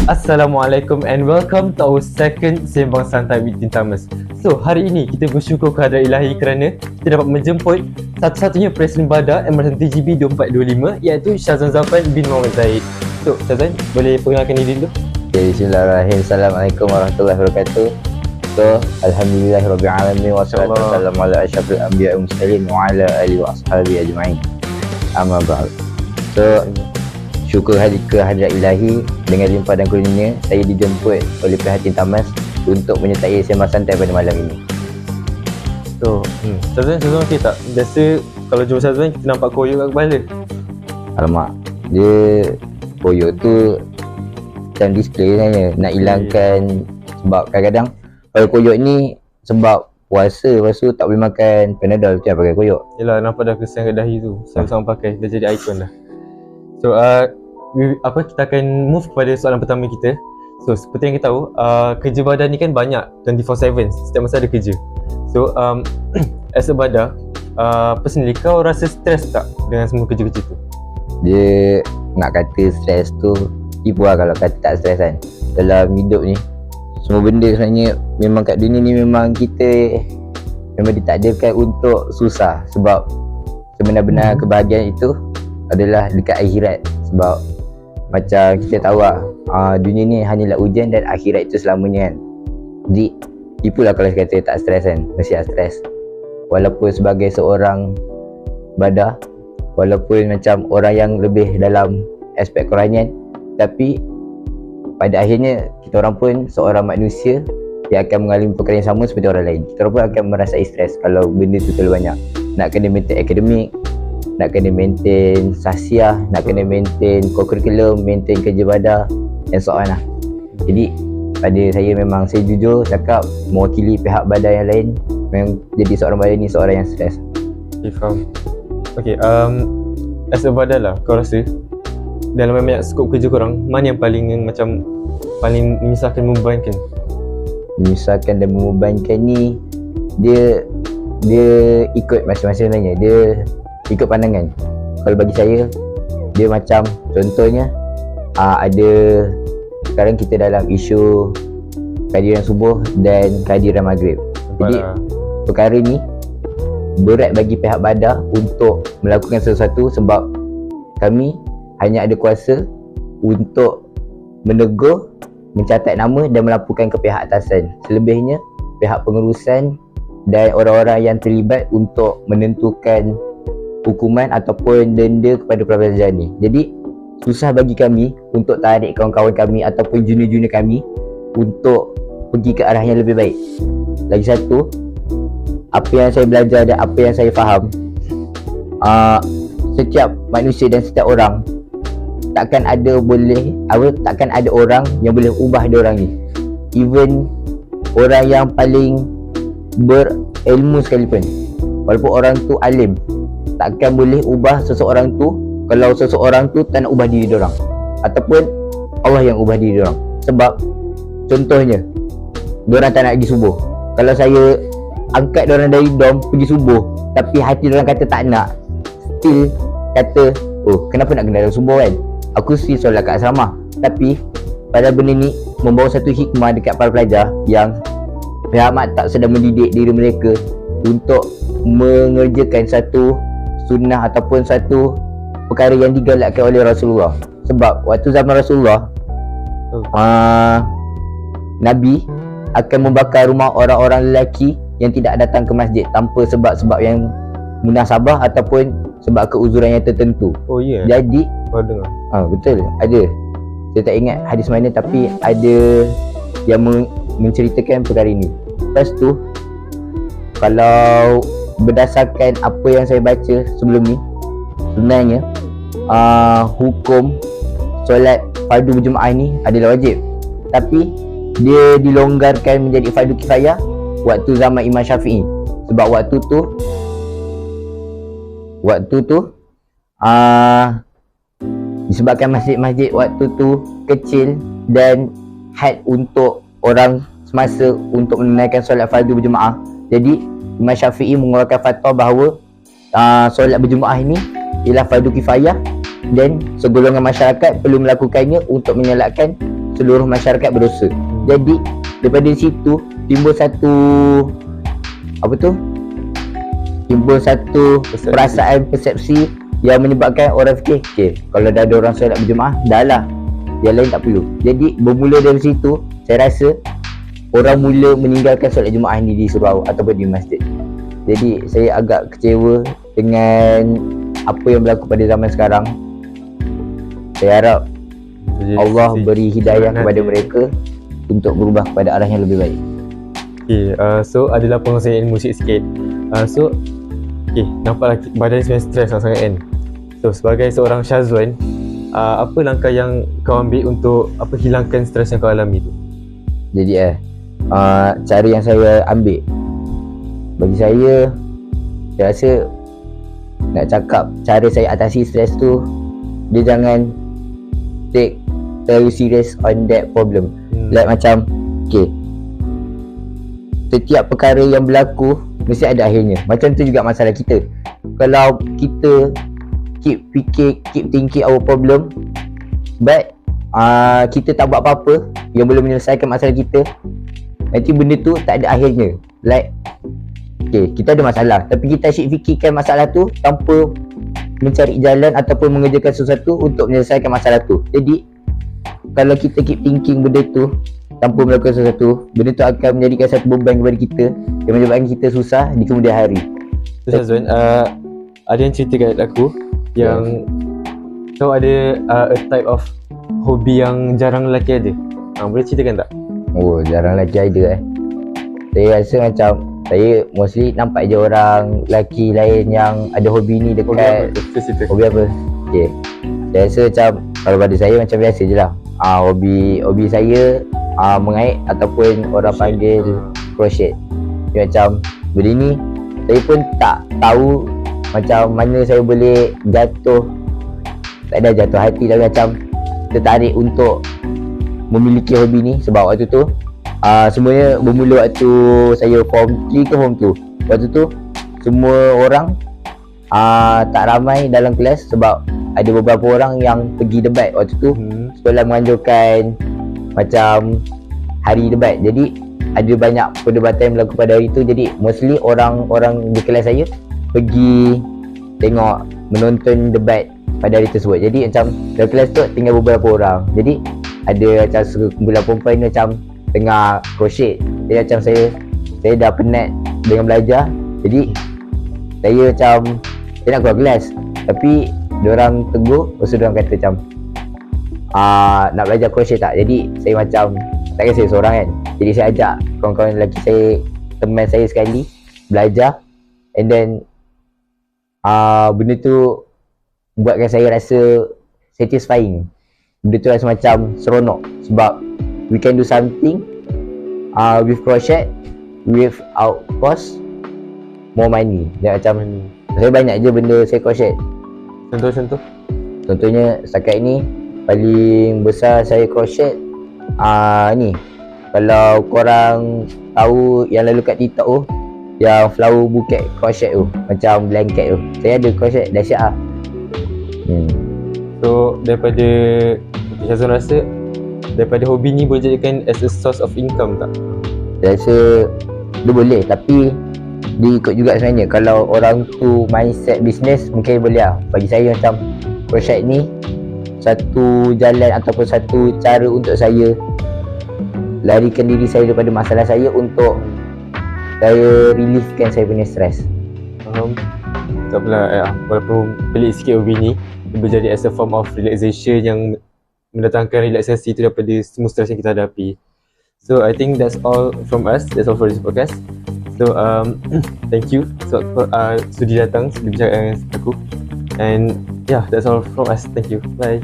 Assalamualaikum and welcome to our second Sembang Santai with Tintamas. So, hari ini kita bersyukur kehadrat ilahi kerana kita dapat menjemput satu-satunya Presiden Badak Emerson TGB 2425 iaitu Syazwan Zafran bin Muhammad Zahid. So, Syazwan, boleh perkenalkan diri dulu? Okay, bismillahirrahmanirrahim. Assalamualaikum warahmatullahi wabarakatuh. So, alhamdulillahirabbil wassalatu wassalamu ala asyrafil anbiya'i wal mursalin wa ala alihi wa ashabihi ajma'in. Amma ba'd. So, syukur kehadrat ilahi, dengan limpah dan kurnianya saya dijemput oleh pihak Tintamas untuk menyertai sembang santai pada malam ini. So, Syazwan okey tak? Biasa kalau jumpa Syazwan kita nampak koyok kat kepala. Alamak, dia koyok tu macam display sebenarnya, nak hilangkan. Sebab kadang-kadang kalau koyok ni sebab puasa, lepas tu tak boleh makan Panadol, tu yang pakai koyok. Yelah, nampak dah kesan kat dahi tu. Sama-sama pakai, dah jadi ikon dah. So, kita akan move kepada soalan pertama kita. So, seperti yang kita tahu, kerja badan ni kan banyak, 24/7, setiap masa ada kerja. So, as a badak, personally kau rasa stres tak dengan semua kerja-kerja tu? Dia nak kata stres tu tipu lah kalau kata tak stres kan. Dalam hidup ni semua benda sebenarnya memang kat dunia ni memang kita memang ditakdirkan untuk susah. Sebab sebenar-benar kebahagiaan itu adalah dekat akhirat. Sebab macam kita tahu lah, dunia ni hanyalah ujian dan akhirat itu selamanya kan. Jadi tipulah kalau kata tak stres kan, mesti tak stres. Walaupun sebagai seorang badah, walaupun macam orang yang lebih dalam aspek kerohanian, tapi pada akhirnya kita orang pun seorang manusia yang akan mengalami perkara yang sama seperti orang lain. Kita orang pun akan merasai stres kalau benda tu terlalu banyak. Nak kena maintain akademik, nak kena maintain sahsiah, nak kena maintain co-curriculum, maintain kerja badah and so on lah. Jadi pada saya memang, saya jujur cakap, mewakili pihak badah yang lain, memang jadi seorang badah ni seorang yang stres. Okay, faham. Okay, as a badah lah, kau rasa dalam banyak skop kerja korang, mana yang paling menyusahkan, membebankan? Menyusahkan dan membebankan ni dia ikut masing-masing sebenarnya. Dia ikut pandangan. Kalau bagi saya, dia macam contohnya ada sekarang kita dalam isu kehadiran subuh dan kehadiran maghrib. Jadi perkara ni berat bagi pihak badah untuk melakukan sesuatu sebab kami hanya ada kuasa untuk menegur, mencatat nama dan melaporkan ke pihak atasan. Selebihnya pihak pengurusan dan orang-orang yang terlibat untuk menentukan hukuman ataupun denda kepada pelajar ni. Jadi susah bagi kami untuk tarik kawan-kawan kami ataupun junior-junior kami untuk pergi ke arah yang lebih baik. Lagi satu, apa yang saya belajar dan apa yang saya faham, setiap manusia dan setiap orang takkan ada orang yang boleh ubah dia orang ni. Even orang yang paling berilmu sekalipun, walaupun orang tu alim, takkan boleh ubah seseorang tu kalau seseorang tu tak nak ubah diri dia orang, ataupun Allah yang ubah diri dia orang. Sebab contohnya, dia orang tak nak pergi subuh. Kalau saya angkat dia orang dari dom pergi subuh, tapi hati dia orang kata tak nak, still kata, oh kenapa nak kena dalam subuh kan, aku still solat kat asrama. Tapi pada benda ni membawa satu hikmah dekat para pelajar yang pihak maktab sedang mendidik diri mereka untuk mengerjakan satu sunnah ataupun satu perkara yang digalakkan oleh Rasulullah. Sebab waktu zaman Rasulullah, Nabi akan membakar rumah orang-orang lelaki yang tidak datang ke masjid tanpa sebab-sebab yang munasabah ataupun sebab keuzuran yang tertentu. Oh ya. Yeah. Jadi dengar. Betul, ada. Saya tak ingat hadis mana, tapi ada yang menceritakan perkara ini. Lepas tu, kalau berdasarkan apa yang saya baca sebelum ni, sebenarnya hukum solat fardu berjemaah ni adalah wajib, tapi dia dilonggarkan menjadi fardu kifayah waktu zaman Imam Syafi'i. Sebab waktu tu disebabkan masjid-masjid waktu tu kecil dan had untuk orang semasa untuk menunaikan solat fardu berjemaah. Jadi Imam Syafi'i mengeluarkan fatwa bahawa solat berjemaah ini ialah fardu kifayah dan segolongan masyarakat perlu melakukannya untuk menyelamatkan seluruh masyarakat berdosa. Jadi daripada situ timbul satu perasaan persepsi yang menyebabkan orang fikir, okay, kalau dah ada orang solat berjemaah, dah lah, yang lain tak perlu. Jadi bermula dari situ, saya rasa orang mula meninggalkan solat jemaah ni di surau ataupun di masjid. Jadi saya agak kecewa dengan apa yang berlaku pada zaman sekarang. Saya harap Allah beri hidayah kepada mereka untuk berubah kepada arah yang lebih baik. Okay, so adalah pengurusan ilmu sikit. Nampaklah badan sebenarnya stres sangat kan. So sebagai seorang Syazwan, apa langkah yang kau ambil untuk hilangkan stres yang kau alami tu? Jadi cara yang saya ambil, bagi saya rasa nak cakap cara saya atasi stres tu, dia jangan take terlalu serious on that problem. Like macam, okay, setiap perkara yang berlaku mesti ada akhirnya. Macam tu juga masalah kita. Kalau kita keep thinking our problem, but kita tak buat apa-apa yang boleh menyelesaikan masalah kita, nanti benda tu tak ada akhirnya. Like, okay, kita ada masalah, tapi kita asyik fikirkan masalah tu tanpa mencari jalan ataupun mengerjakan sesuatu untuk menyelesaikan masalah tu. Jadi kalau kita keep thinking benda tu tanpa melakukan sesuatu, benda tu akan menjadikan satu beban kepada kita yang menyebabkan kita susah di kemudian hari. So Syazwan, ada yang cerita kat aku yang kau ada a type of hobi yang jarang lelaki ada. Boleh ceritakan tak? Oh, jarang lelaki ada Saya rasa macam saya mostly nampak je orang lelaki lain yang ada hobi ni dekat. Hobi apa? Okay, saya rasa macam kalau pada saya macam biasa je lah. Hobi saya mengait ataupun orang panggil crochet. Macam benda ni saya pun tak tahu macam mana saya boleh jatuh, tak ada jatuh hati, tapi macam tertarik untuk memiliki hobi ni. Sebab waktu tu semuanya bermula waktu saya form 3 ke form 2. Waktu tu semua orang tak ramai dalam kelas sebab ada beberapa orang yang pergi debat. Waktu tu sekolah menganjurkan macam hari debat. Jadi ada banyak perdebatan yang berlaku pada hari tu. Jadi mostly orang-orang di kelas saya pergi tengok, menonton debat pada hari tersebut. Jadi macam dalam kelas tu tinggal beberapa orang. Jadi ada macam sekumpulan perempuan ni macam tengah crochet. Jadi macam saya dah penat dengan belajar. Jadi saya macam saya nak keluar kelas, tapi diorang tegur. Lepas tu diorang kata macam nak belajar crochet tak? Jadi saya macam, takkan saya seorang kan, jadi saya ajak kawan-kawan lelaki saya, teman saya sekali belajar. And then benda tu buatkan saya rasa satisfying. Benda tu rasa macam seronok sebab we can do something with crochet without cost, more money. Dan macam saya banyak je benda saya crochet. Contohnya setakat ni paling besar saya crochet ni, kalau korang tahu yang lalu kat TikTok tu, yang flower bouquet crochet tu, macam blanket tu, saya ada crochet, dahsyat lah. So daripada Syazwan rasa daripada hobi ni boleh jadikan as a source of income tak? Saya rasa dia boleh, tapi dia ikut juga sebenarnya. Kalau orang tu mindset business, mungkin boleh lah. Bagi saya macam crochet ni satu jalan ataupun satu cara untuk saya larikan diri saya daripada masalah saya, untuk saya reliefkan saya punya stres. Tak apalah, walaupun pelik sikit hobi ni, dia boleh jadi as a form of relaxation yang mendatangkan relaksasi tu daripada semua stres yang kita hadapi. So I think that's all from us. That's all for this podcast. So thank you sudi datang, sudi bincang dengan aku. And yeah, that's all from us. Thank you. Bye.